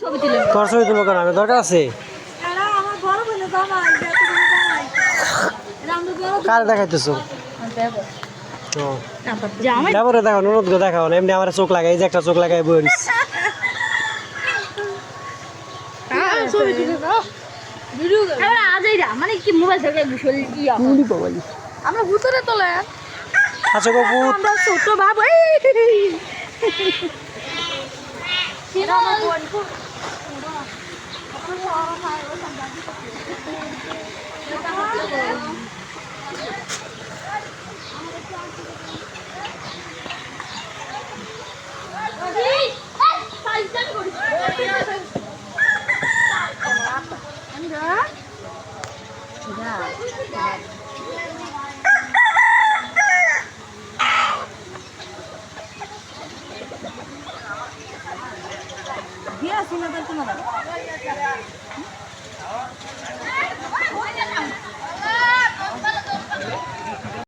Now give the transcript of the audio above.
তোর ছবি তুলবো কেন আমি দরকার আছে কার দেখাইতেছো দেবরে দেখো ননদ গো দেখাও না এমনি আমার চোখ লাগাই যে একটা চোখ লাগাই বইস মানে কি মোবাইল থেকে আমরা ভূতরে তোলে আচ্ছা গো ভূত আমরা ছোট বাবু